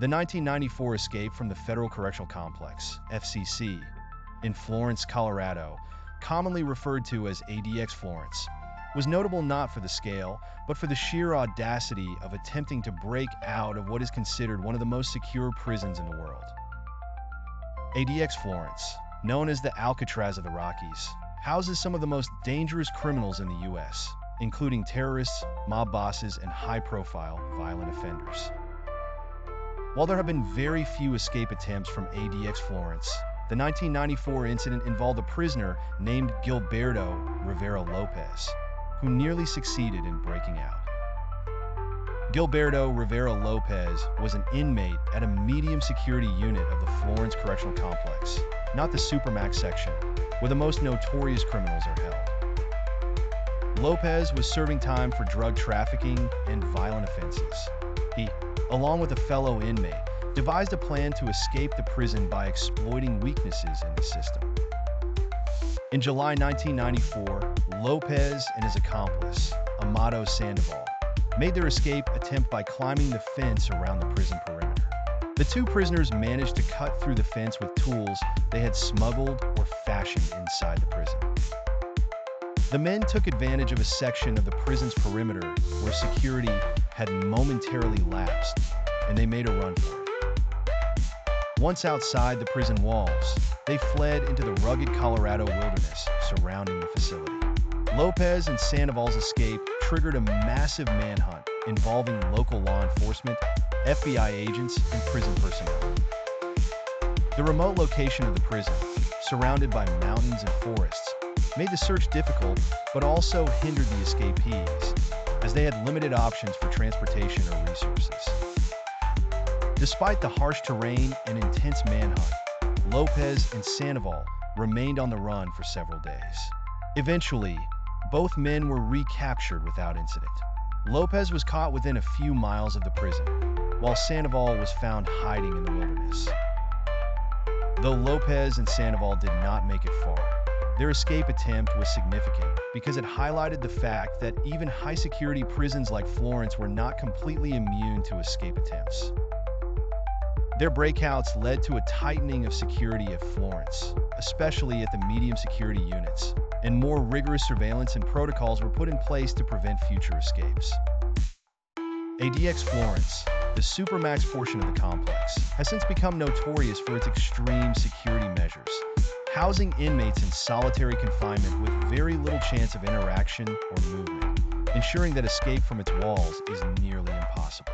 The 1994 escape from the Federal Correctional Complex, FCC, in Florence, Colorado, commonly referred to as ADX Florence, was notable not for the scale, but for the sheer audacity of attempting to break out of what is considered one of the most secure prisons in the world. ADX Florence, known as the Alcatraz of the Rockies, houses some of the most dangerous criminals in the U.S., including terrorists, mob bosses, and high-profile violent offenders. While there have been very few escape attempts from ADX Florence, the 1994 incident involved a prisoner named Gilberto Rivera Lopez, who nearly succeeded in breaking out. Gilberto Rivera Lopez was an inmate at a medium security unit of the Florence Correctional Complex, not the Supermax section, where the most notorious criminals are held. Lopez was serving time for drug trafficking and violent offenses. He, along with a fellow inmate, devised a plan to escape the prison by exploiting weaknesses in the system. In July 1994, Lopez and his accomplice, Amado Sandoval, made their escape attempt by climbing the fence around the prison perimeter. The two prisoners managed to cut through the fence with tools they had smuggled or fashioned inside the prison. The men took advantage of a section of the prison's perimeter where security had momentarily lapsed, and they made a run for it. Once outside the prison walls, they fled into the rugged Colorado wilderness surrounding the facility. Lopez and Sandoval's escape triggered a massive manhunt involving local law enforcement, FBI agents, and prison personnel. The remote location of the prison, surrounded by mountains and forests, made the search difficult but also hindered the escapees, as they had limited options for transportation or resources. Despite the harsh terrain and intense manhunt, Lopez and Sandoval remained on the run for several days. Eventually, both men were recaptured without incident. Lopez was caught within a few miles of the prison, while Sandoval was found hiding in the wilderness. Though Lopez and Sandoval did not make it far, their escape attempt was significant because it highlighted the fact that even high-security prisons like Florence were not completely immune to escape attempts. Their breakouts led to a tightening of security at Florence, especially at the medium security units, and more rigorous surveillance and protocols were put in place to prevent future escapes. ADX Florence, the Supermax portion of the complex, has since become notorious for its extreme security measures, housing inmates in solitary confinement with very little chance of interaction or movement, ensuring that escape from its walls is nearly impossible.